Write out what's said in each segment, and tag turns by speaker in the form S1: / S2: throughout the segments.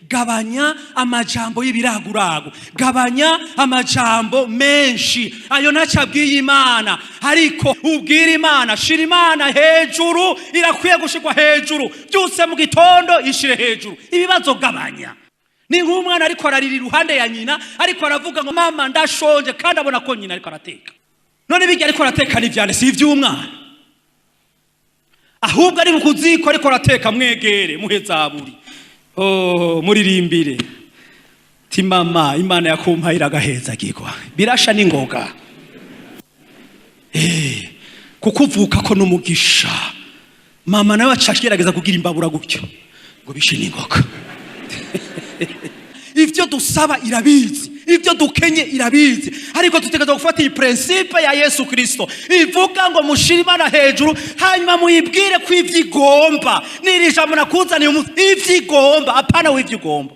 S1: gabanya amajambo y'ibiragurago, gabanya amajambo menshi ayo nacabwiye Imana, ariko ubwira Imana, shira Imana hejuru, irakwiye gushikwa hejuru, byose mu gitondo ishire hejuru, ibibazo gabanya. Ni nk'umwana ariko ararira iruhande ya nyina, ariko aravuga ngo mama ndashonje, kandi abona ko nyina ariko arateka. None bijya ariko arateka n'ivyane si ivy'umwana, ahubwo ari mukuziko ariko arateka, mwegere muhe zaburi, muririmbire ti mama Imana yakumpaye agaheza gigwa birasha n'ingoga, kukuvuka ko n'umugisha. Mama nawe acashirageza kugira imbabura gutyo ngo bishe n'ingoga. Ivyo dusaba irabizi, ivyo dukenye irabizi, ariko tutegerezwa gufata iyi principe ya Yesu Kristo ivuga ngo mushire Imana hejuru, hanyuma muyibwire ko ivyigomba. Nirisha munakuzaniye ivyigomba, apana w'ivyigomba.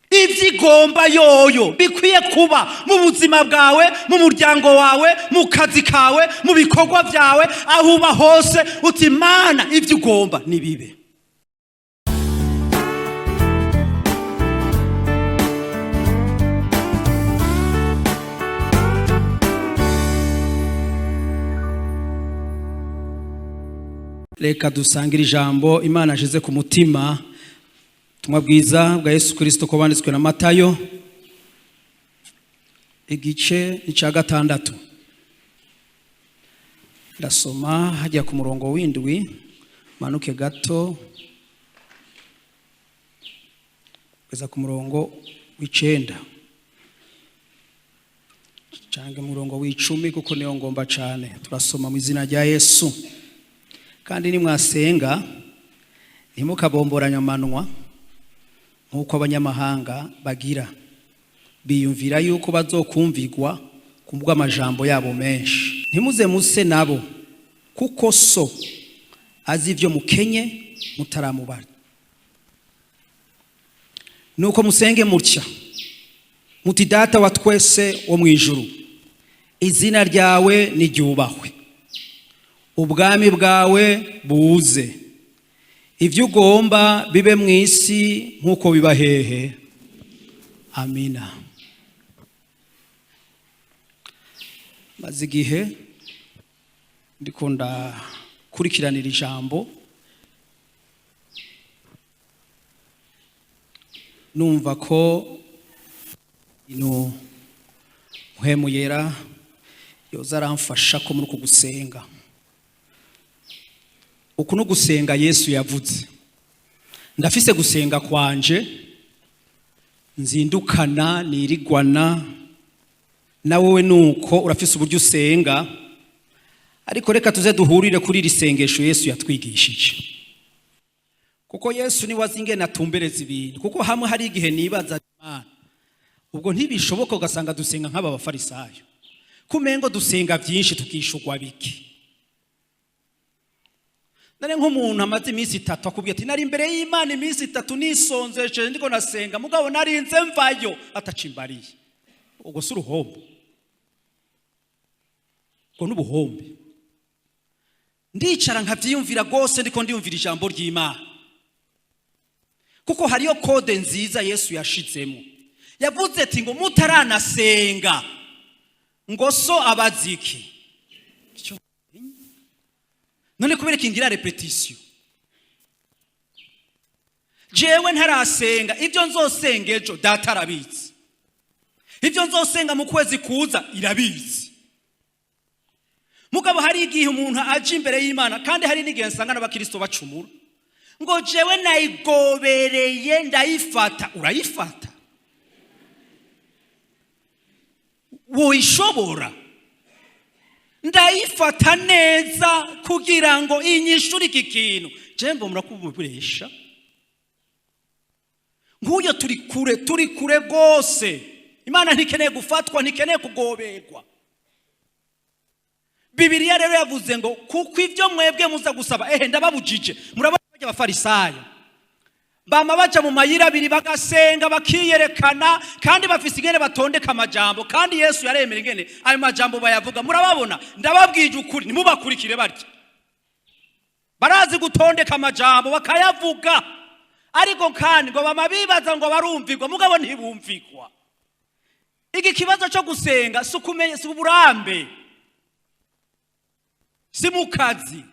S1: Ivyigomba yoyo bikwiye kuba mu buzima bwawe, mu muryango wawe, mu kazi kawe, mu bikorwa byawe, aho uba hose uti Imana ivyigomba nibibe. Reka dusangire ijambo Imana ashize ku mutima. Ubutumwa bwiza bwa Yesu Kristo ko banditswe na Matayo, igice cya 6. Ndasoma hajya ku murongo w'indwi, manuke gato kugeza ku murongo w'9 canke murongo w'10, kuko niyo ngomba cyane. Turasoma mu izina rya Yesu. Kandi nimwasenga ntimukabomboranya amanwa nk'uko abanyamahanga bagira, biyumvira yuko bazokumvigwa kubwa amajambo yabo menshi. Ntimuze muse nabo, kuko so azi ivyo mukenye mutaramubara. Nuko musenge mutya muti Data wa twese wo mwijuru, izina ryawe niryubahwe, ubwami bwawe buze, ivyo ugomba bibe mw'isi nk'uko biba hehe. Amina. Maze igihe ndiko ndakurikiranira ijambo, numva ko Mpwemu Yera yoza aramfasha ko muri uku gusenga. Uku no gusenga Yesu yavuze, ndafise gusenga kwanje nzindukana nirigwana, na wowe nuko urafise uburyo usenga, ariko reka tuze duhurire kuri iri sengesho Yesu yatwigishije. Kuko Yesu ni wazingena atumbereza ibintu, kuko hamwe hari igihe nibaza Imana, ubwo ntibishoboka ugasanga dusenga nk'aba bafarisayo, kumengo dusenga byinshi tukishugwa biki. Nare nk'umuntu amaze iminsi 3 akubwiye ati nari imbere y'Imana iminsi 3 nisonzeshe ndiko nasenga, mugabo narinze mvayo atacimbariye. Ubwo si uruhombo, ubwo n'ubuhombe. Ndicara nkavyiyumvira gose, ndiko ndiyumvira ijambo ry'Imana, kuko hariyo kode nziza Yesu yashizemo. Yavuze ati ngo mutaranasenga ngo so abaziki. None kubera kingira repetition, jewe ntarasenga, ivyo nzosenga ejo Data arabizi, ivyo nzosenga mu kwezi kuza irabizi. Mugabo hari igihe umuntu aje imbere y'Imana, kandi hari n'igihe nsanga n'abakristo bacumura ngo jewe nayigobereye ndayifata. Urayifata? Woishobora? Ndayifata neza kugira ngo inyishuri iki kintu. Jembo murakuburesha nk'uyo turi kure gose. Imana ntikeneye gufatwa, ntikeneye kugoberwa. Bibiliya rero yavuze ngo kuko ivyo mwebwe muza gusaba ndababujije. Murabona abafarisayo bama baja mu mayira abiri bagasenga bakiyerekana, kandi bafise ingene batondeka amajambo, kandi Yesu yaremera ingene ayo majambo bayavuga. Murababona, ndababwije ukuri ntimubakurikire barya. Barazi gutondeka amajambo bakayavuga, ariko kandi ngo bama bibaza ngo barumvirwa mugabo ntibumvikwa. Iki kibazo cyo gusenga si ukumenya, si uburambe, si mukazi,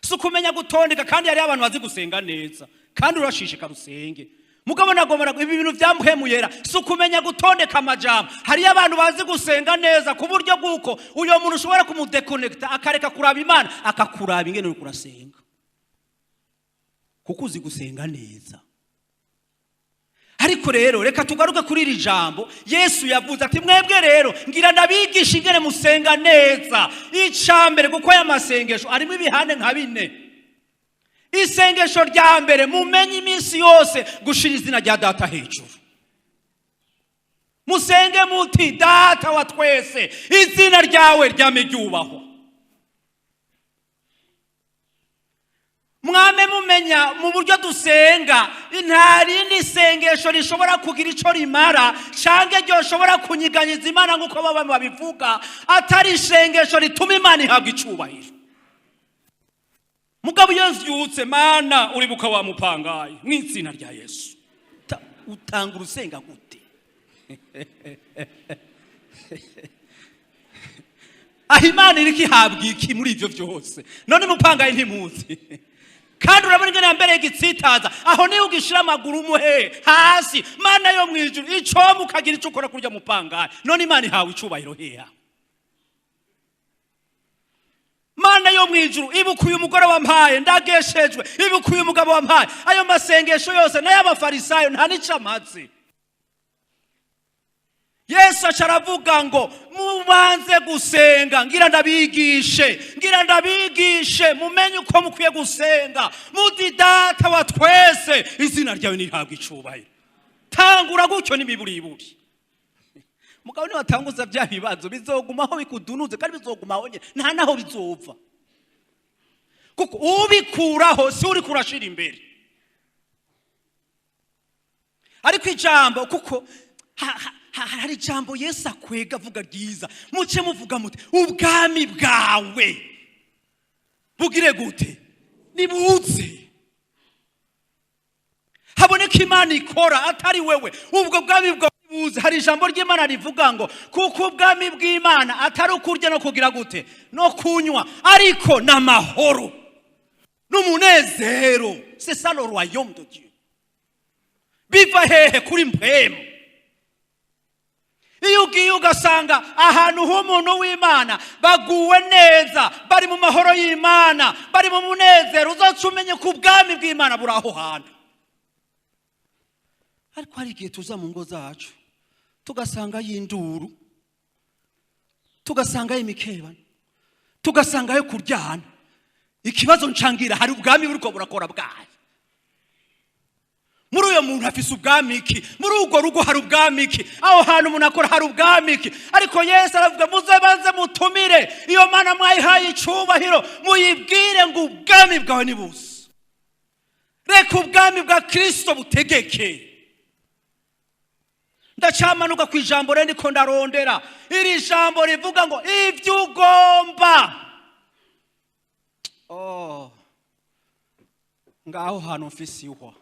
S1: si ukumenya gutondeka, kandi hari abantu bazi gusenga neza kandi urashishika rusenge. Mugabo nagomera ibi bintu byamhemuyera, si ukumenya gutondeka amajambo. Hari abantu bazi gusenga neza ku buryo bwuko uyo muntu ushobora kumudeconnecta akareka kuraba Imana akakuraba ingene uri kurasenga, kuko uzi gusenga neza. Ariko rero reka tugaruke kuri iri jambo Yesu yavuze ati mwebwe rero ngira ndabigisha ingene musenga neza. Icambere kuko aya masengesho arimo ibihane nka bine. Isengesho rya mbere, mumenye iminsi yose gushira izina rya data hejuru. Musenge muti data wa twese, izina ryawe ryame ryubahwa. Mwame mumenya mu buryo dusenga intari n'isengesho rishobora kugira ico rimara canke ryoshobora kunyiganyiza Imana nkuko baba babivuga, atari isengesho rituma Imana ihabwa icubahiro. Mugabo yvyutse Mana uribuka wa mupangaye mw'izina rya Yesu, utanga urusenga gute? Imana iriki ihabwa iki muri ivyo vyose? None mupangaye ntimuzi kandi urabona ingene yambere igitsitaza aho niho ugishira amaguru umuhe hasi. Mana yo mwijuru ico mukagira ico ukora kurya mupangaye, none Imana ihawe icubahiro heha? Mana yo mwijuru ibukuye umugore wampaye ndageshejwe, ibukuye umugabo wampaye, ayo masengesho yose n'ay'abafarisayo nta nico amaze. Yesu acaravuga ngo mubanze gusenga ngira ndabigishe mumenye uko mukwiye gusenga. Muti data wa twese, izina ryawe nirihabwa icubahiro. Tangura gutyo n'imiburiburi. Mugabo ni watanguza bya bibazo bizogumaho bikudunuze kandi bizogumaho nye nta naho bizova, kuko ubikuraho si uri kurashira imbere. Ariko ijambo kuko hari ijambo Yesu akwega avuga ryiza, muce muvuga muti ubwami bwawe bugire gute? Nibuze. Haboneka Imana ikora atari wewe, ubwo bwami bwawe buze. Hari ijambo ry'Imana rivuga ngo kuko ubwami bw'Imana atari ukurya no kugira gute no kunywa, ariko n'amahoro n'umunezero. C'est ça le royaume de Dieu. Biva hehe? Kuri mpemu. Iyo ugiye ugasanga ahantu h'umuntu w'Imana baguwe neza, bari mu mahoro y'Imana, bari mu munezero, uzoca umenye ko ubwami bw'Imana buri aho hantu. Ariko hari igihe tuza mu ngo zacu tugasanga y'induru, tugasanga y'imikebano, tugasanga yo kuryana. Ikibazo ncangira hari ubwami buriko burakora bwaye. Muri uyo muntu afise ubwami iki? Muri urwo rugo hari ubwami iki? Aho hantu umuntu akora hari ubwami iki? Ariko Yesu aravuga muze banze mutumire iyo Mana mwayihaye icubahiro, muyibwire ngo ubwami bwawe nibuze. Reka ubwami bwa Kristo butegeke. Ndacamanuka ku ijambo rero niko ndarondera. Iri jambo rivuga ngo ivyo ugomba. Ngaho hantu mfise ihwa.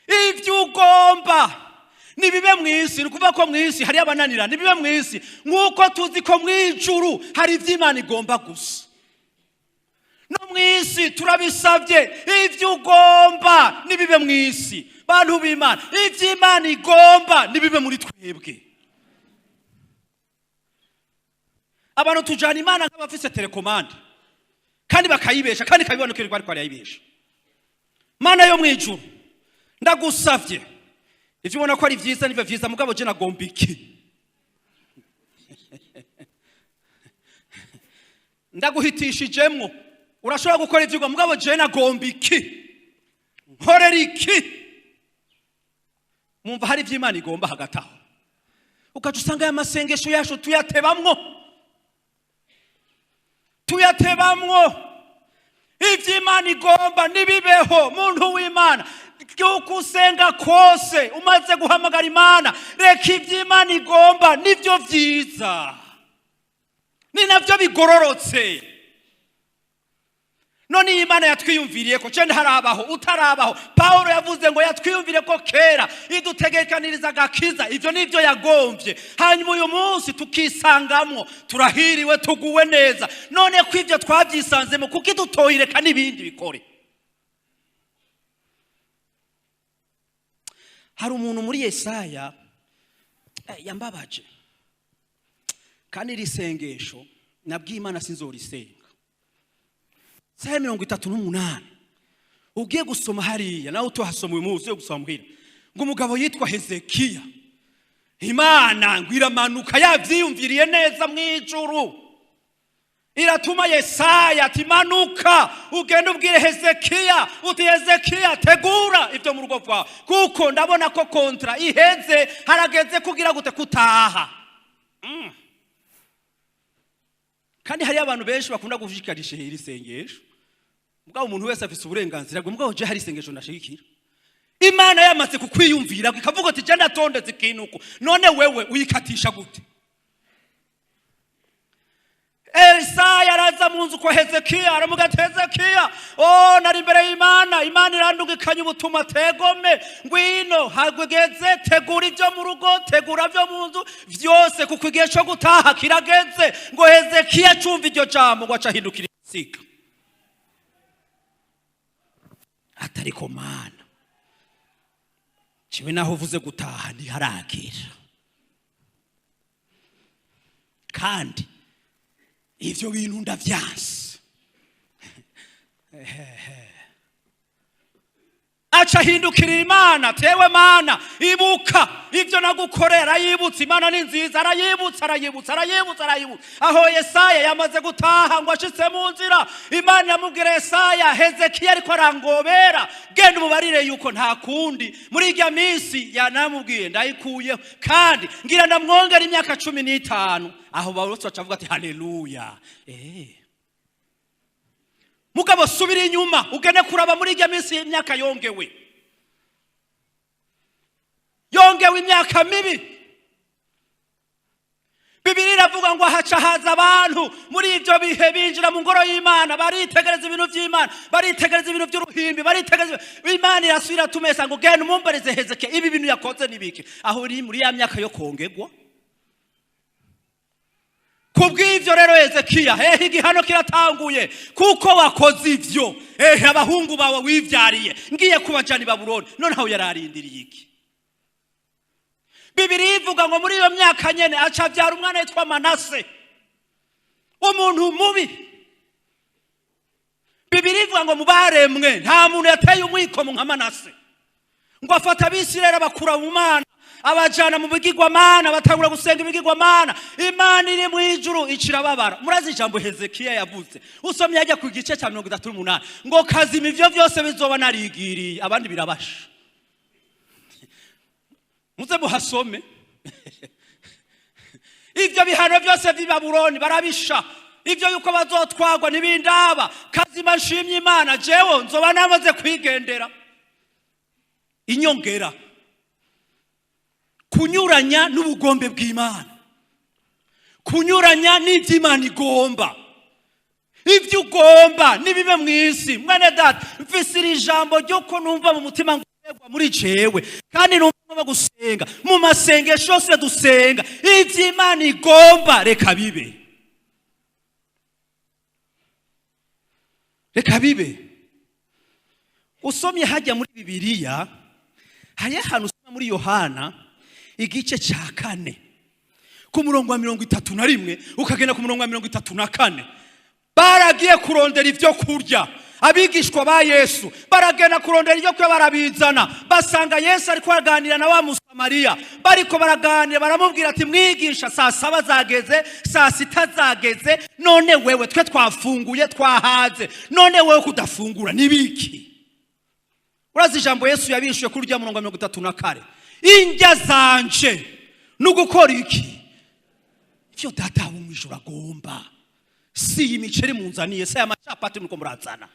S1: Ivyo ugomba nibibe mw'isi, nukuvuga ko mw'isi hari abananira, nibibe mw'isi nkuko tuzi ko mw'ijuru hari ivy'Imana igomba gusa. No mw'isi turabisavye ivyo ugomba nibibe mw'isi. Bantu b'Imana, ivy'Imana igomba nibibe muri twebwe. Abantu tujana Imana nk'abafise telekomande kandi bakayibesha kandi kabibonekerwa ariko ari yayibesha. Mana yo mwijuru ndagusavye ivyo ubona ko ari vyiza nive vyiza, mugabo je nagomba iki? Ndaguhitishijemwo urashobora gukora ivyo, mugabo je nagomba iki? Nkorera iki? Mumva hari ivy'Imana igomba hagati aho, ukaca usanga aya masengesho yacu tuyatebamwo. Ivy'Imana igomba nibibeho. Muntu w'Imana yuko usenga kose umaze guhamagara Imana, reka ivy'Imana igomba nivyo vyiza, ni navyo bigororotse. none iyi Imana yatwiyumviriye ko cende harabaho utarabaho. Paulo yavuze ngo yatwiyumviriye ko kera idutegekaniriza agakiza, ivyo nivyo yagomvye. Hanyuma uyu munsi tukisangamwo, turahiriwe tuguwe neza. None ko ivyo twavyisanzemo kuki dutoyireka n'ibindi bikore? Hari umuntu muri Yesaya yambabaje, kandi risengesho nabwiye Imana sinzorisenga. Saya 38 ugiye gusoma hariya nawe utohasoma uyu munsi yo gusoma muhira ngo umugabo yitwa Hezekiya, Imana ngo iramanuka yavyiyumviriye neza mwijuru, iratuma Yesaya ati manuka ugende ubwire Hezekiya uti Hezekiya tegura ivyo mu rugo rwawe kuko ndabona ko kontra iheze, harageze kugira gute kutaha. Kandi hari abantu benshi bakunda kuvishikarisha iri sengesho, mugabo umuntu wese afise uburenganzira bwo mugabo je hari sengesho ndashikira. Imana yamaze kukwiyumvira ikavuga ati je ndatondetse ikinuko, none wewe uyikatisha gute? Yesaya araza mu nzu kwa Hezekiya aramuga ati Hezekiya, nari imbere y'Imana, Imana irandugikanye ubutumwa tegome, ngwino hageze tegura ivyo mu rugo, tegura vyo mu nzu vyose kuko igihe cyo gutaha kirageze. Ngo Hezekiya cumva iryo jambo ngo acahindukira isika. Atariko Mana, ciwe naho uvuze gutaha ntiharagira, kandi ivyo bintu ndavyanse. Acha hindukirira Imana, tewe Mana ibuka ivyo nagukorera. Yibutse Imana ni nziza, arayibutsa. Aho Yesaya yamaze gutaha ngo ashitse mu nzira, Imana yamubwira Yesaya Hezekiya ariko arangobera, genda umubarire yuko nta kundi muri irya minsi yanamubwiye ndayikuyeho, kandi ngira ndamwongera imyaka 15. Aho bose bacavuga ati haleluya. Mugabo subira inyuma ugene kuraba muri irya minsi y'imyaka yongewe imyaka mibi. Bibiri iravuga ngo haca haza abantu muri ivyo bihe binjira mu ngoro y'Imana, baritegereza ibintu vy'Imana, baritegereza ibintu vy'uruhimbi, baritegereza Imana irasubira tumesa ngo genda umumbarize Hezekiya ibi bintu yakoze nibiki. Aho uri muri ya myaka yo kongerwa. Kubw'ivyo rero Hezekiya, igihano kiratanguye kuko wakoze ivyo. Abahungu bawe wivyariye ngiye kubajana i Babuloni, none aho yararindiriye iki? Bibiri ivuga ngo muri iyo myaka nyene aca byara umwana yitwa Manase, umuntu mubi. Bibiri ivuga ngo mubaremwe nta muntu yateye umwikomo nka Manase, ngo afata Abisirayeli bakura mu Mana abajana mu bigirwamana, batangura gusenga ibigirwamana. Imana iri mu ijuru icirababara. Murazi ijambo Hezekiya yavuze, usomye ajya ku gice cya 38 ngo kazima ivyo vyose bizoba narigiriye, abandi birabasha. Muze muhasome. Ivyo bihano vyose vy'i Babuloni barabisha, ivyo yuko bazotwagwa nibindaba. Kazima nshimye Imana jewe nzoba namaze kwigendera. Inyongera kunyuranya n'ubugombe bw'Imana, kunyuranya n'ivyo Imana igomba. Ivyo ugomba nibibe mw'isi. Mwene data, mfisira ijambo ryo ko numva mu mutima ngwegwa muri jewe, kandi numva gusenga mu masengesho yose dusenga ivyo Imana igomba reka bibe. Reka bibe. Usomye hajya muri Bibiliya, haya hanu usoma muri Yohana igice cya 4 ku murongo wa 31 ukagenda ku murongo wa 34. Baragiye kurondera ivyo kurya, abigishwa ba Yesu baragenda kurondera ivyo kurya barabizana, basanga Yesu ariko araganira na wa Musamariya. Bariko baraganira baramubwira ati mwigisha, saa 7 zageze, saa 6 zageze, none wewe twe twafunguye twahaze, none wewe kudafungura nibiki? Urazi ijambo Yesu yabishuye kurya murongo wa 34, indya zanje nugukora iki? Ivyo data wo mwijuru agomba, si imiceri munzaniye, se amacapati nuko murazana.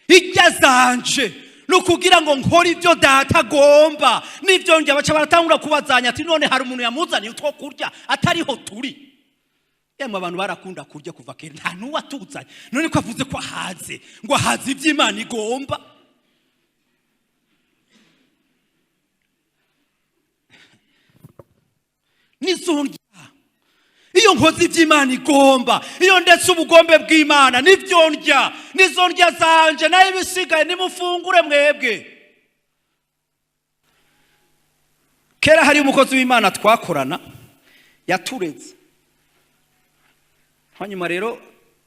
S1: Indya zanje nukugira ngo nkora ivyo data agomba. Nivyo njya baca baratangura kubazanya ati none hari umuntu yamuzaniye utwo kurya atariho turi. yemwe abantu barakunda kurya kuva kera nta nuwatuzanye none ko avuze ko ahaze ngo ahaze ivy'Imana igomba. Nizongya iyo nkozi ivy'Imana igomba, iyo ndetse ubugombe bw'Imana nivyo ndya, nizondya zanje nayo ibisigaye nimufungure mwebwe. Kera hari umukozi w'Imana twakorana yatureze, hanyuma rero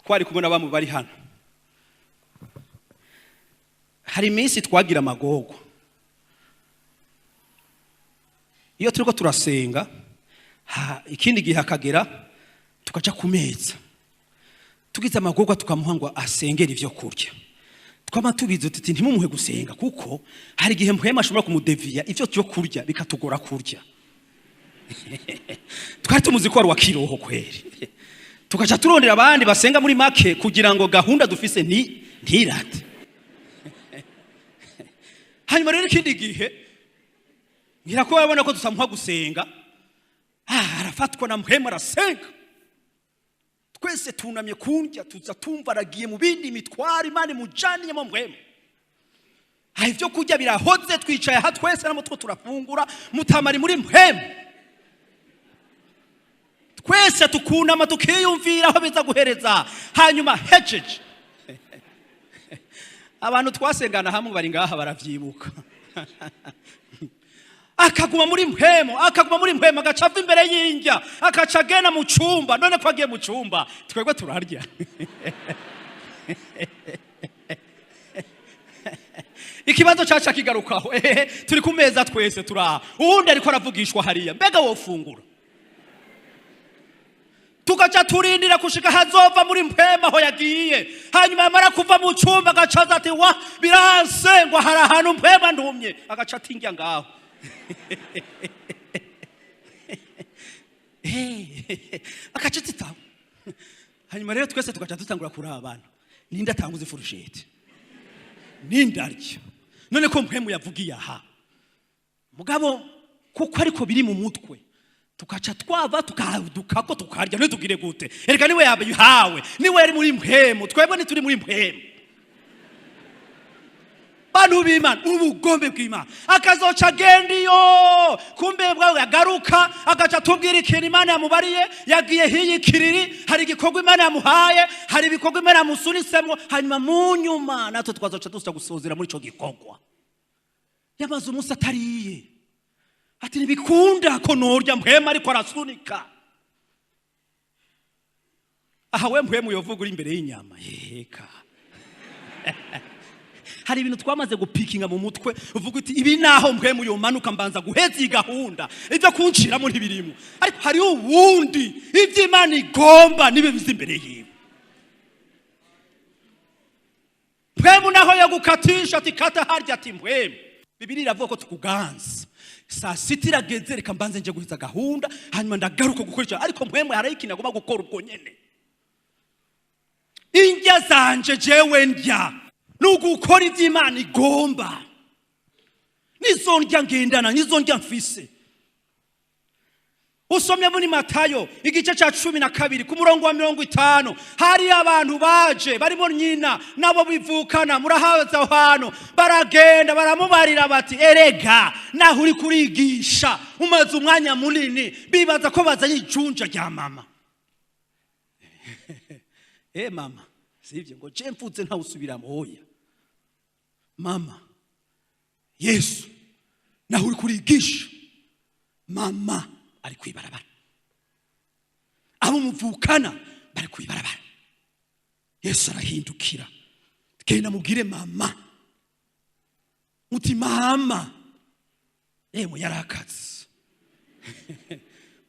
S1: twari kumwe n'abamu bari hano. Hari iminsi twagira amagorwa, iyo turiko turasenga ikindi gihe akagera tukaja ku meza tugize amagorwa tukamuha ngo asengera ivyo kurya. Twama tubizo tuti ntimumuhe gusenga kuko hari igihe mpwema ashobora kumudeviya ivyo cyo kurya bikatugora kurya. Twari tumuzi ko ari wa kiroho kweri. Tukaja turondera abandi basenga muri make kugira ngo gahunda dufise ntirate. Hanyuma rero ikindi gihe ngira ko babona ko dusamuha gusenga, arafatwa na mpwema arasenga. Twese tunamye kurya tuza tumva aragiye mu bindi mitwari Imana mujaniye mu mpwema. Ivyo kurya birahoze twicaye aha twese namutwo turafungura mutamari muri mpwema. Twese tukunama tukiyumvira aho biza guhereza hanyuma hejuru. Abantu twasengana hamwe bari ngaha baravyibuka. Akaguma muri mpwemo agacava imbere y'injya akaca agenda mu cumba. None ko agiye mu cumba twebwe turarya. Ikibazo caca kigarukaho turi ku meza twese turaha, uwundi ariko aravugishwa hariya, mbega wofungura? Tukaca turindira kushika hazova muri mpwema aho yagiye, hanyuma yamara kuva mu cumba agacaza ati wa biranse ngo hari ahantu mpwema ndumye, agaca atinjya ngaho. Akacitita. Hanyuma rero twese tukaca dutangura kuraba abantu, ninde atanguza ifurusheti, ninde arya. None ko mpwemu yavugiye aha mugabo kuko ariko biri mu mutwe, tukaca twava tukadukako tukarya ntitugire gute. Erega niwe yabihawe, niwe yari muri mpwemu, twebwe ntituri muri mpwemu. Bantu b'Imana ubugombe bw'Imana akazoca gendiyo kumbe bwawe yagaruka agaca tubwira ikintu Imana yamubariye, yagiye hiyi kiriri, hari igikorwa Imana yamuhaye, hari ibikorwa Imana yamusunisemo, hanyuma mu nyuma natwe twazoca dusa gusozera muri ico gikorwa. Yamaze umunsi atariye ati nibikunda ko norya mpwema ariko arasunika. Aha we mpwemu yovuga uri imbere y'inyama yeka. Hari ibintu twamaze gupikinga mu mutwe uvuga uti ibi naho mpwemu yomanuka mbanza guheza iyi gahunda ivyo kunciramo ntibirimo. Ariko hari uwundi ivy'Imana igomba nibe bizi imbere yiwe. Mpwemu naho yagukatisha ati kata harya ati mpwemu, Bibiri iravuga ko tukuganza saa sita irageze reka mbanze nje guhiza gahunda hanyuma ndagaruka gukurikira. Ariko mpwemu harayikina agomba gukora ubwo nyene. Indya zanje jewe ndya nugukora ivy'Imana igomba, nizondya ngendana, nizondya mfise. Usomye muri Matayo igice ca 12 ku murongo wa 50, hari abantu baje barimo nyina nabo bivukana murahaza ahantu, baragenda baramubarira bati erega naho uri kurigisha umaze umwanya munini, bibaza ko bazanye ijunja rya mama. Mama sivyo ngo je mfuze nta usubira moya. Mama Yesu naho uri kurigisha, mama ari kwibarabara, abo muvukana bari kwibarabara. Yesu arahindukira genda mubwire mama, muti mama yemwe yarakaze.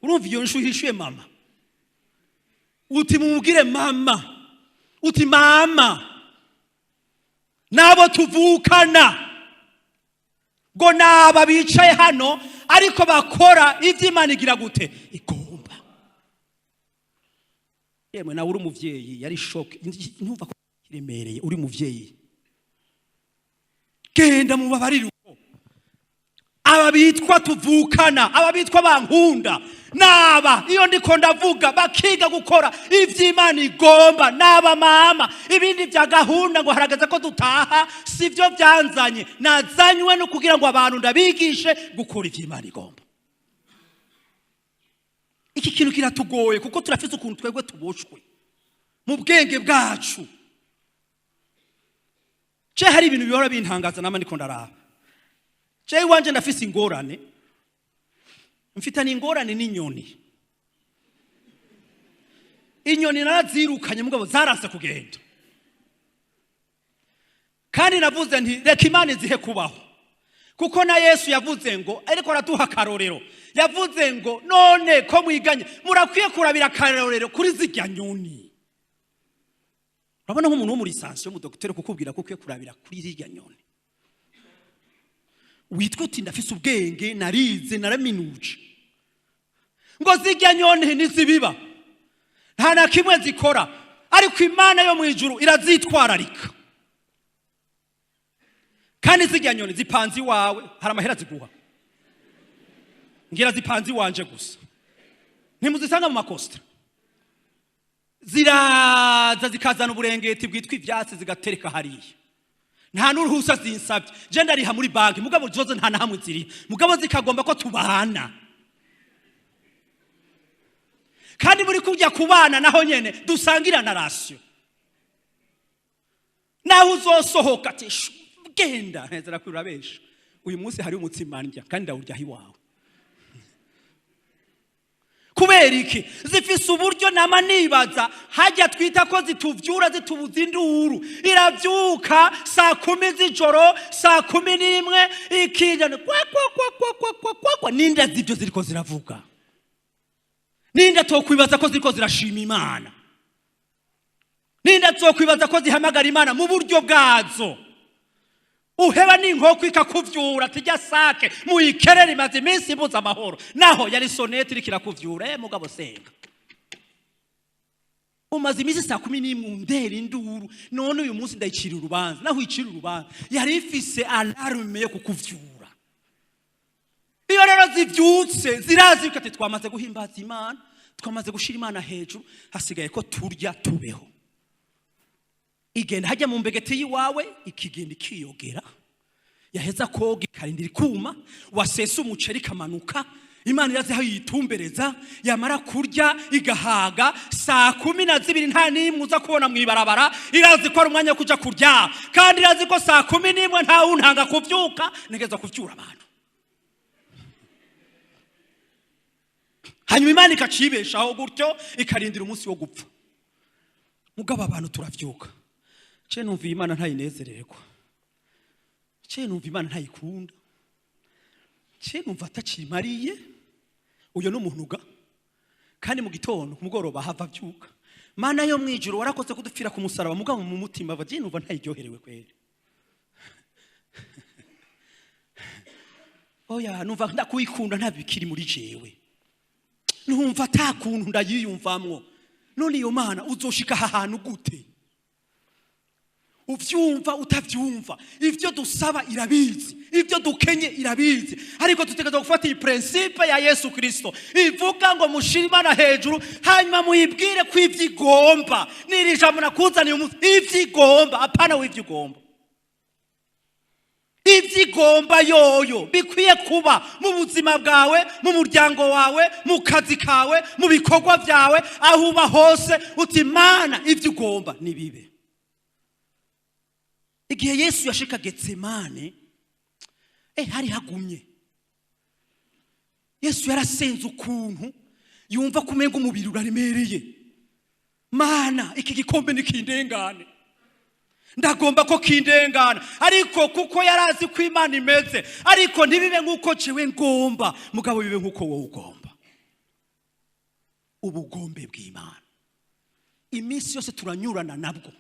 S1: Urumva iyo nshuhishuye mama, uti mubwire mama, uti mama nabo tuvukana ngo naba bicaye hano ariko bakora ivy'Imana igira gute igomba. Yemwe nawe uri umuvyeyi yari shock, ntumva ko kiremereye, uri muvyeyi genda mubabarire uko aba bitwa tuvukana, aba bitwa bankunda naba iyo ndiko ndavuga bakiga gukora ivy'Imana igomba, naba mama ibindi vya gahunda ngo haragaza ko dutaha sivyo byanzanye, nazanywe no kugira ngo abantu ndabigishe gukora ivy'Imana igomba. Iki kintu kiratugoye kuko turafite ukuntu twebwe tuboshwe mu bwenge bwacu. Je hari ibintu bihora bintangaza nama ndiko ndaraba. Je wanje ndafise ingorane. Mfitanye ingorane n'inyoni. Inyoni narazirukanye mugabo zaranse kugenda. Kandi navuze nti reka Imana izihe kubaho. Kuko na Yesu yavuze ngo ariko araduha akarorero. Yavuze ngo none ko mwiganye murakwiye kurabira akarorero kuri zirya nyoni. Urabona nk'umuntu wo muri sansiyo mu docteur kukubwira ko ukwiye kurabira kuri zirya nyoni. Witwa uti ndafise ubwenge narize naraminuje. Ngo zirya nyoni ntizibiba. Nta na kimwe zikora. Ariko Imana yo mu ijuru irazitwararika. Kandi zirya nyoni zipanzi wawe hari amahera ziguha. Ngira zipanzi wanje gusa. Ntimuzisanga mu makosta. Ziraza zikazana uburengeti bwitwa ivyatsi zigatereka hariya. Nta n'uruhusa zinsabye. Je ndariha muri banki mugabo zoze nta na hamwe ziri. Mugabo zikagomba ko tubana. Kandi muri kujya kubana naho nyene dusangira na ratio. Naho uzosohoka tishu genda hezera kwirabesha. Uyu munsi hari umutsima ndya kandi ndawurya hiwawe. Kubera iki zifise uburyo nama nibaza hajya twita ko zituvyura zitubuza induru iravyuka saa 10 z'ijoro saa 11 ikijana kwa ninda zivyo ziriko ziravuga ninda tokwibaza ko ziriko zirashima Imana ninda tokwibaza ko zihamagara Imana mu buryo bwazo. Uheba n'inkoko ikakuvyura tijya sake muyikerera imaze iminsi ibuza amahoro naho yari sonete irikira kuvyura mugabo senga umaze iminsi saa 11 undera induru none uyu munsi ndayicira urubanza naho icira urubanza yari ifise alarme yo kukuvyura. Iyo rero zivyutse zirazi ko twamaze guhimbaza Imana twamaze gushira Imana hejuru hasigaye ko turya tubeho. Igenda hajya mu mbegeti yiwawe ikigenda ikiyogera yaheza koga ikarindira ikuma wasesa umuceri kamanuka Imana iraziha yitumbereza yamara kurya igahaga saa 12 nta nimwe uza kubona mwibarabara irazi ko ari umwanya wo kuja kurya kandi irazi ko saa 11 nta untanga kuvyuka negeza kuvyura abantu. Hanyuma Imana ikacibeshaho gutyo ikarindira umunsi wo gupfa. Mugabo abantu turavyuka. Ce numva Imana ntayinezererwa. Ce numva Imana ntayikunda. Ce numva atacimariye. Uyo n'umunuga. Kandi mu gitondo kumugoroba hava vyuka. Mana yo mwijuru warakoze kudupfira ku musaraba mugabo mu mutima baje numva ntayiryoherewe kwere. Oya numva ndakuyikunda ntabikiri muri jewe. Numva atakuntu ndayiyumvamwo. None iyo Mana uzoshika ahantu gute? Uvyumva utavyumva ivyo dusaba irabizi ivyo dukenye irabizi ariko tutegerezwa gufata iyi principe ya Yesu Kristo ivuga ngo mushire Imana hejuru hanyuma muyibwire ko ivyigomba nirija munakuzaniye umuntu ivyigomba apana w'ivyigomba ivyigomba yoyo bikwiye kuba mu buzima bwawe mu muryango wawe mu kazi kawe mu bikorwa vyawe aho uba hose uti Mana ivyigomba nibibe. Igihe Yesu yashika Getsemane hari hagumye. Yesu yarasenze ukuntu yumva kumenga umubiri uraremereye. Mana iki gikombe nikindengane. Ndagomba ko kindengana ariko kuko yarazi ko Imana imeze ariko ntibibe nkuko cewe ngomba mugabo bibe nkuko wowe ugomba. Ubugombe bw'Imana iminsi yose turanyurana nabwo.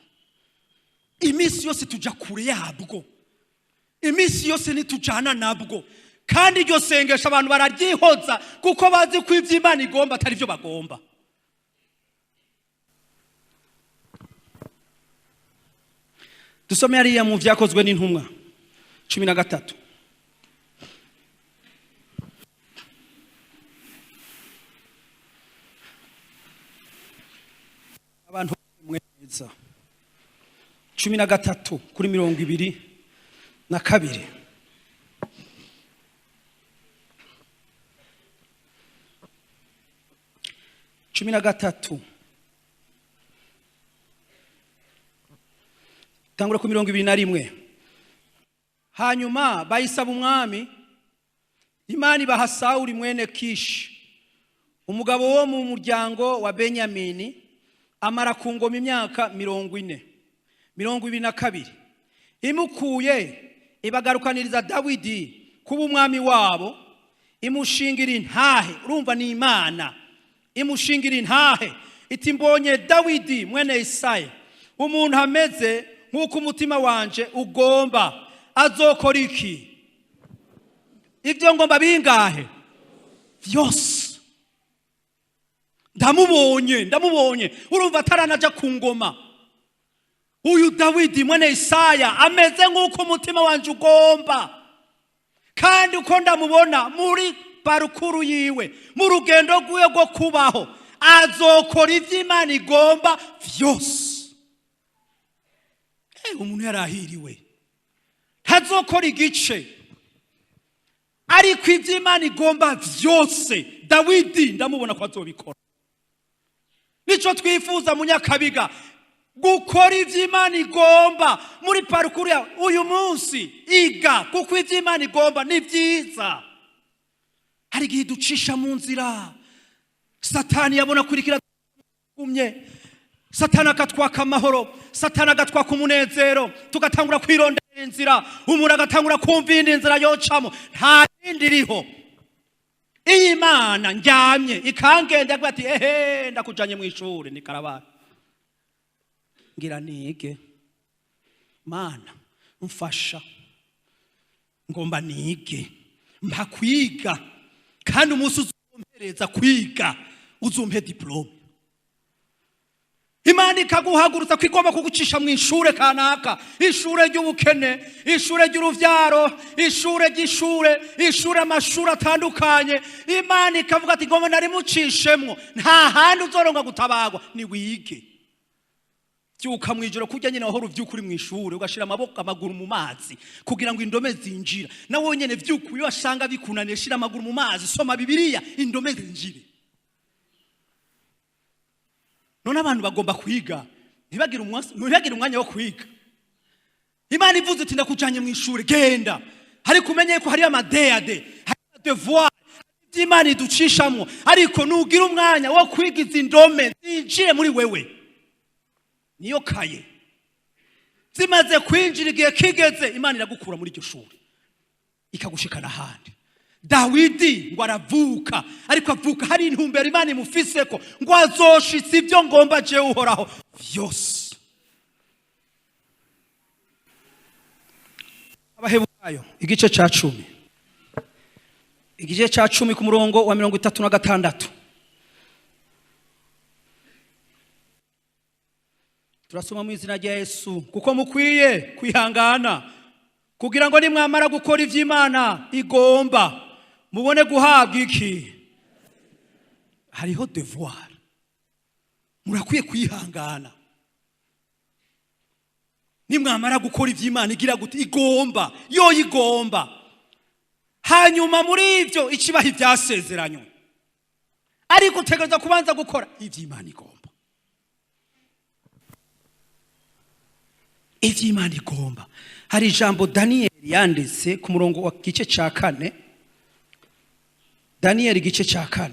S1: Imisi yose tuja kure yabwo. Imisi yose nitujana nabwo. Kandi iryo sengesho abantu bararyihoza kuko bazi ko ivy'Imana igomba atari byo bagomba. Dusome hariya mu vyakozwe n'intumwa 13. Bwiza 13 kuri 22 13 tangura ku 21. Hanyuma bayisaba umwami, Imana ibaha Sawuli mwene Kishi, umugabo wo mu muryango wa Benyamini, amara ku ngoma imyaka 22. Imukuye ibagarukaniriza Dawidi kuba umwami wabo, imushingira Intahe. Urumva ni Imana imushingira Intahe, iti mbonye Dawidi mwene Isayi umuntu ameze nk'uko umutima wanje ugomba, azokora iki? Ibyo ngomba bingahe? Vyose. Ndamubonye urumva ataranaja ku ngoma. Uyu Dawidi mwene Isaya ameze nk'uko umutima wanje ugomba, kandi uko ndamubona muri parukuru yiwe, mu rugendo rwiwe rwo kubaho, azokora ivyo Imana igomba vyose. Umuntu yarahiriwe, ntazokora igice, ariko ivyo Imana igomba vyose Dawidi ndamubona ko azobikora. Nico twifuza mu Nyakabiga, gukora ivyo Imana igomba muri parukuru ya uyu munsi. Iga kuko ivyo Imana igomba ni vyiza. Hari gihe ducisha mu nzira, Satani yabona kurikira gumye, Satani akatwaka amahoro, Satani agatwaka umunezero, tugatangura kwirondera inzira, umuntu agatangura kumva indi nzira yocamo, nta yindi iriho. Imana njyamye ikangenda avuga ati ehe ndakujanye mu ishuri ni karabara, ngira nige, Mana mfasha, ngomba nige, mpa kwiga, kandi umunsi uzompereza kwiga uzumpe diplome. Imana ikaguhagurutsa kwigomba kugucisha mu ishure kanaka, ishure ry'ubukene, ishure ry'uruvyaro, ishure ry'ishure, ishure amashuri atandukanye. Imana ikavuga ati ngomba nari mucishemwo, nta handi uzoronka gutabagwa, ni wige. Byuka mwijoro kujya nyine aho ruvyukuri mu ishure, ugashira amaboko amaguru mu mazi kugira ngo indome zinjira. Nawe nyene vyukuye washanga bikunaniye, shira amaguru mu mazi, soma Bibiliya, indome zinjire. None abantu bagomba kwiga, ntibagire umwanya wo kwiga. Imana ivuze iti ndakujanye mu ishure, genda. Hari kumenye ko hari amadeyade, hari devoir, Imana iducishamwo, ariko nugira umwanya wo kwiga izi ndome zinjire muri wewe. Niyo kaye zimaze kwinjira, igihe kigeze, Imana iragukura muri iryo shuri ikagushikana ahandi. Dawidi ngo aravuka, ariko avuka hari intumbero Imana imufise ko ngo azoshitsa ibyo ngomba je uhoraho vyose. Abaheburayo igice ca 10, igice ca 10 ku murongo wa 36. Turasoma mu izina rya Yesu, kuko mukwiye kwihangana kugira ngo nimwamara gukora ivyo Imana igomba mubone guhabwa iki? Hariho devoir, murakwiye kwihangana. Nimwamara gukora ivyo Imana igira gute? Igomba, yo igomba. Hanyuma muri ivyo ikibaho ivyasezeranywe, ariko utegereza kubanza gukora ivyo Imana igomba. Ivyo Imana igomba. Hari ijambo Daniel yanditse ku murongo wa gice ca 4, Daniel gice ca 4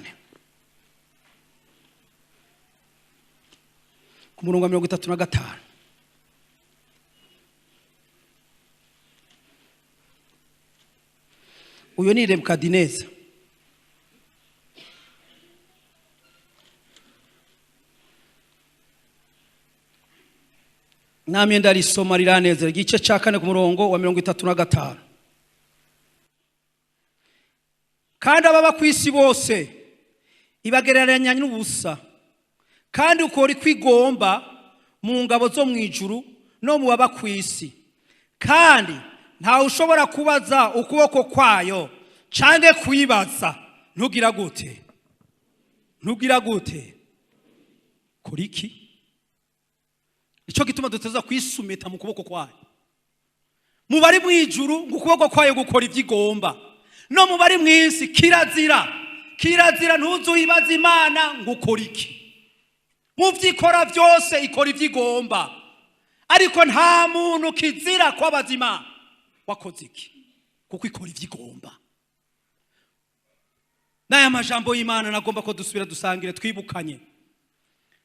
S1: ku murongo wa 35. Uyo ni Nebukadineza. Namye ndarisoma riranezera, igice ca 4 ku murongo wa 35. Kandi ababa kwisi bose ibagereranya n'ubusa, kandi ukora kwigomba mu ngabo zo mu ijuru no mu baba kwisi, kandi nta ushobora kubaza ukuboko kwayo canke kwibaza. Ntugira gute? Kuriki? Ico gituma duteza kwisumeta mu kuboko kwayo. Mu bari mw'ijuru ngo ukuboko kwayo gukora ivyigomba. No mu bari mw'isi kirazira ntuzuyibaza Imana ngo ukora iki. Mu vyikora vyose ikora ivyigomba. Ariko nta muntu kizira kwabaza Imana wakoze iki, kuko ikora ivyigomba. Naya majambo y'Imana nagomba ko dusubira dusangire twibukanye.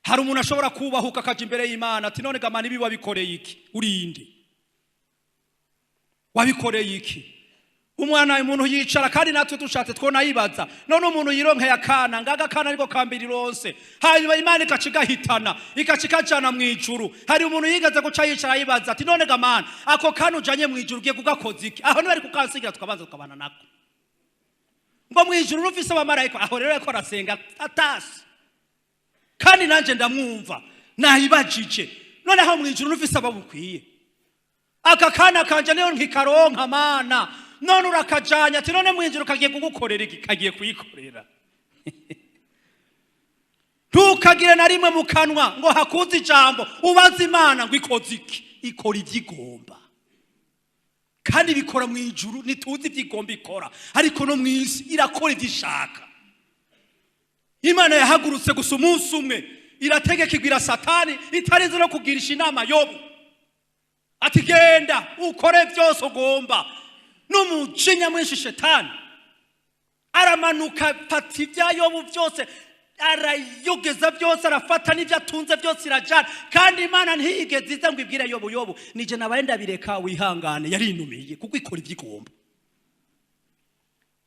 S1: Hari umuntu ashobora kubahuka akaja imbere y'Imana ati none gamana ibi wabikoreye iki, urinde wabikoreye iki. Umwana umuntu yicara kandi natwe dushatse twona yibaza none umuntu yironkeye akana ngaga kana ariko kambiri ronse hanyuma Imana ikacigahitana ikacikajana mw'ijuru. Hari umuntu yigaze guca yicara yibaza ati none gamana ako kana ujanye mw'ijuru ugiye kugakoza iki. Aho niwe ari kukansigira tukabanza tukabana nako ngo mw'ijuru rufise abamarayika. Aho rero yako arasenga atasi kandi nanje ndamwumva nahibajije none aho mw'ijuru rufise ababukwiye aka kana kanje niyo nkikaronka Mana none urakajanya ati none mw'ijuru kagiye kugukorera iki, kagiye kuyikorera. Ntukagire na rimwe mu kanwa ngo hakuze ijambo ubaza Imana ngo ikoze iki. Ikora ivyigomba kandi bikora mw'ijuru nituzi ivyigomba ikora, ariko no mw'isi irakora ivyishaka. Imana yahagurutse gusa umunsi umwe irategeka igwira Satani itarinze no kugirisha inama Yobu ati genda ukore vyose ugomba. N'umujinya mwinshi Shetani aramanuka pati vya Yobu vyose arayogeza vyose arafata n'ivyo atunze vyose irajana. Kandi Imana ntiyigeze iza ngo ibwire Yobu nije nabaenda bireka wihangane, yarinumiye kuko ikora ivyigomba.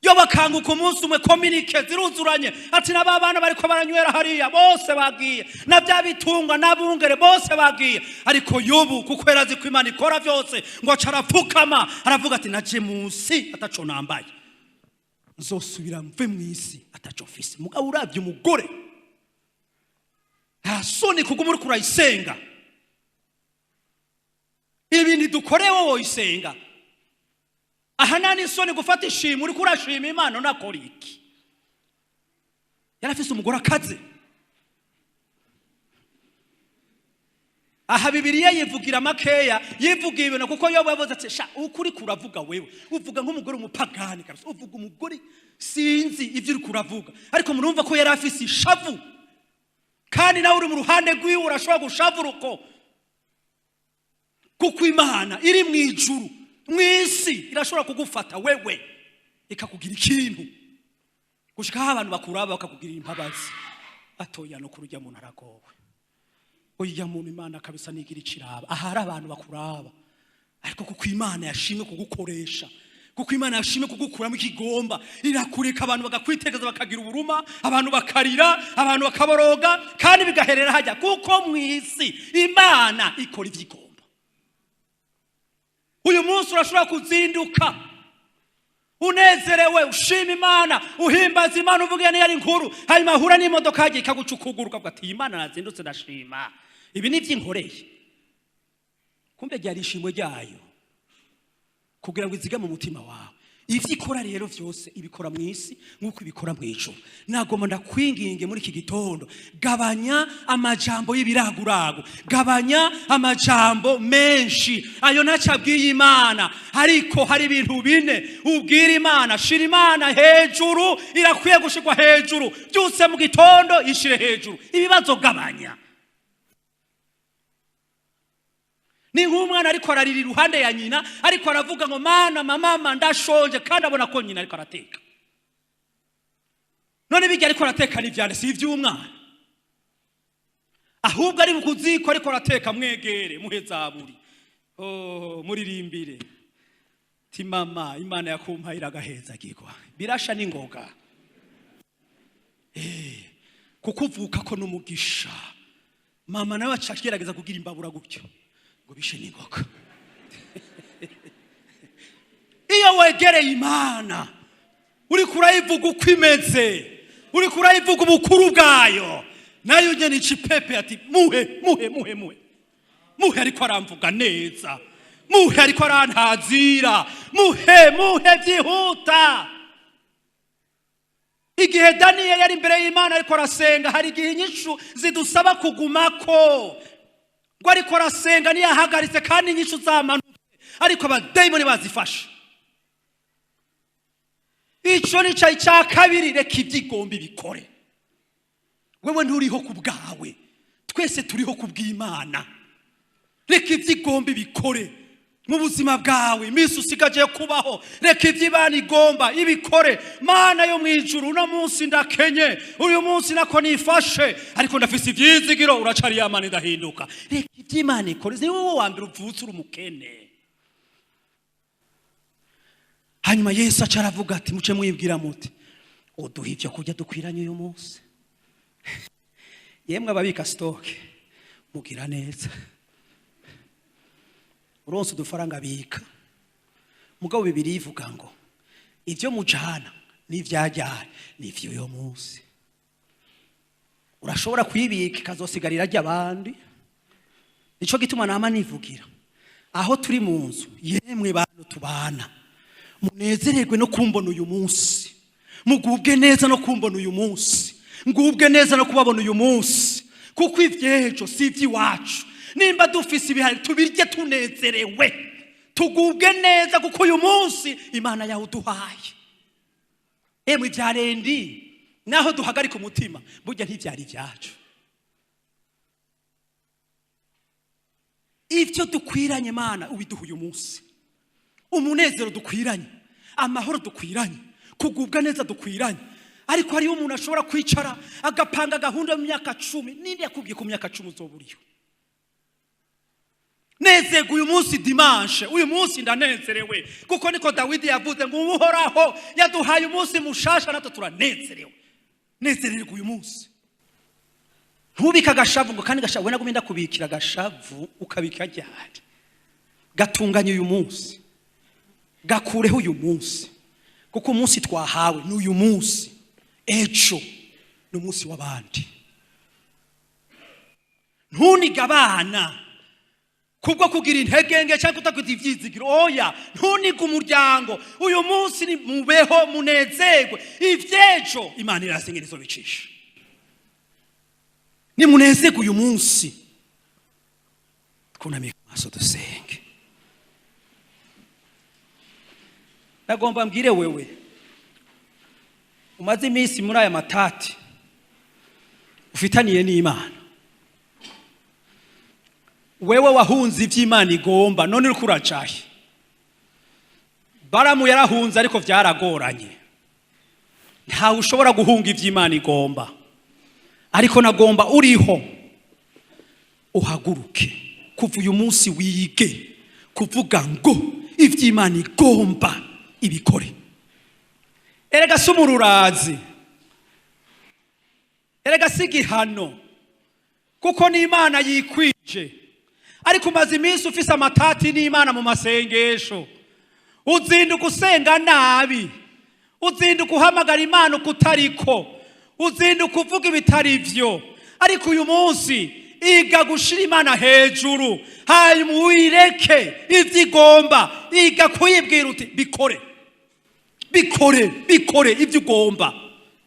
S1: Yobu akanguka umunsi umwe kominike ziruzuranye ati naba bana bariko baranywera hariya bose bagiye, na bya bitungwa nabungere bose bagiye. Ariko Yobu kuko yarazi ko Imana ikora vyose ngo carapfukama aravuga ati naje musi ataco nambaye, nzosubira mve mw'isi ataco mfise. Mugabo uravye umugore nta soni kuguma uri kurayisenga. Ibindi dukore wowe isenga. Aha nani soni gufata ishimwe uri kurashima Imana unakora iki. Yarafise umugore akaze. Aha Bibiliya yivugira makeya yivugira ibintu kuko Yobu yavuze ati sha ukuri kuravuga wewe uvuga nk'umugore umupagani kabisa, uvuga umugore sinzi ivyo uri kuravuga. Ariko murumva ko yarafise ishavu kandi nawe uri mu ruhande rw'iwe urashobora gushavura uko kuko Imana iri mw'ijuru mw'isi irashobora kugufata wewe ikakugira ikintu gushika aho abantu bakuraba bakakugirira imbabazi. Atoya no kurujya muntu aragowe. Oya muntu Imana kabisa nigira iciraba. Ahari abantu bakuraba ariko kuko Imana yashimye kugukoresha, kuko Imana yashimye kugukuramo ikigomba, irakureka abantu bagakwitegereza bakagira uburuma, abantu bakarira, abantu bakaboroga kandi bigaherera hajya kuko mw'isi Imana ikora ivyigomba. Uyu munsi urashobora kuzinduka unezerewe ushima Imana uhimbaza Imana uvuga yari inkuru hanyuma hura n'imodoka yagiye ikagucukuguruka ati Imana nazindutse ndashima ibi nivy'inkoreye. Kumbe ryari ishimwe ryayo kugira ngo izige mu mutima wawe. Ivyo ikora rero vyose ibikora mw'isi nk'uko ibikora mw'ijuru. Nagomba ndakwinginge muri iki gitondo gabanya amajambo y'ibiragurago, gabanya amajambo menshi ayo nacabwiye Imana. Ariko hari ibintu bine ubwira Imana. Shira Imana hejuru, irakwiye gushirwa hejuru. Byose mu gitondo ishire hejuru. Ibibazo gabanya. Ni nk'umwana ariko ararira iruhande ya nyina ariko aravuga ngo mana mama ndashonje kandi abona ko nyina ariko arateka. None bijya ariko arateka n'ivyane si ivy'umwana. Ahubwo ari mukuziko ariko arateka mwegere muhezaburi. Muririmbire. Ti mama Imana yakumpayira agaheza gigwa. Birasha n'ingoga. Kukuvuka ko n'umugisha. Mama nawe acagerageza kugira imbabura gutyo. Bishe n'ingoga. Iyo wegereye Imana uri kurayivuga uko imeze, uri kurayivuga ubukuru bwayo, nayo nyene icipepe ati muhe ariko aramvuga neza, muhe ariko arantazira, muhe vyihuta. Igihe Daniel yari imbere y'Imana ariko arasenga hari igihe inyishu zidusaba kugumako. ngo ariko arasenga ntiyahagaritse kandi inyishu zamanutse, ariko abadayimoni bazifashe. Ico ni cya kabiri, reka ibyigomba bikore. Wewe nturiho ku bwawe, twese turiho ku bw'Imana. Reka ibyigomba bikore mu buzima bwawe, iminsi usigaje kubaho, reka iby'Imana igomba ibikore. Mana yo mwijuru, uno munsi ndakenye, uyu munsi nako nifashe, ariko ndafise ivyizigiro, uracari yamana idahinduka. Reka iby'Imana ikore, ni wowe wa mbere uvutse uri umukene. Hanyuma Yesu acaravuga ati, muce mwibwira muti, uduha ivyo kurya dukwiranye uyu munsi. Yemwe ababika stoke, mugira neza. Uronse udufaranga bika. Mugabo Bibiliya ivuga ngo ivyo mujana n'ivyajyanye n'ivyo uyu munsi. Urashobora kwibika ikazosigarira ry'abandi. Nico gituma nama nivugira, aho turi mu nzu, yemwe bantu tubana, munezererwe no kumbona uyu munsi, mugubwe neza no kumbona uyu munsi, ngubwe neza no kubabona uyu munsi, kuko ivyejo si ivy'iwacu. Nimba dufise ibihari tubirye tunezerewe, tugubwe neza, kuko uyu munsi Imana yawuduhaye. Emwe ivyarendi naho duhagarika umutima, burya ntivyari vyacu. Ivyo dukwiranye Mana ubiduha uyu munsi, umunezero dukwiranye, amahoro dukwiranye, kugubwa neza dukwiranye. Ariko hariyo umuntu ashobora kwicara agapanga gahunda mu myaka 10. Ninde yakubwiye ku myaka 10 uzoburiyo? Nezego uyu munsi dimanche, uyu munsi ndanezerewe, kuko niko Dawidi yavuze ngo Uhoraho yaduhaye umunsi mushasha, natwe turanezerewe. Nezererwa uyu munsi. Ntubika gashavu ngo kandi gashavu, we nagumenda kubikira gashavu ukabika ryari. Gatunganye uyu munsi, gakureho uyu munsi, kuko umunsi twahawe ni uyu munsi. Ejo ni umunsi w'abandi. Ntuniga abana kubwo kugira intege cyangwa kutagira ivyizigiro. Oya, ntuniga umuryango. Uyu munsi ni mubeho, munezerwe. Ivyejo Imana irasengereza bicisha. Ni munezerwe uyu munsi. Kunamika amaso dusenge. Nagomba mbwire wewe umaze iminsi muri aya matati ufitaniye n'Imana, wewe wahunze ivy'Imana igomba, none uri kuracahe. Baramu yarahunze ariko vyaragoranye. Ntawe ushobora guhunga ivy'Imana igomba, ariko nagomba uriho uhaguruke kuva uyu munsi, wige kuvuga ngo ivy'Imana igomba ibikore. Erega sumururazi, erega sigihano, kuko ni Imana yikwije. Ariko umaze iminsi ufise amatati n'Imana mu masengesho, uzinduka usenga nabi, uzinduka uhamagara Imana kutariko, uzinduka uvuga ibitari vyo. Ariko uyu munsi iga gushira Imana hejuru, hanyuma uyireke ivyigomba, iga kuyibwira uti bikore, bikore, bikore ivyo ugomba,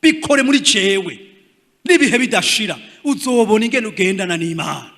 S1: bikore muri jewe. Nibihe bidashira uzobona ingene ugendana n'Imana.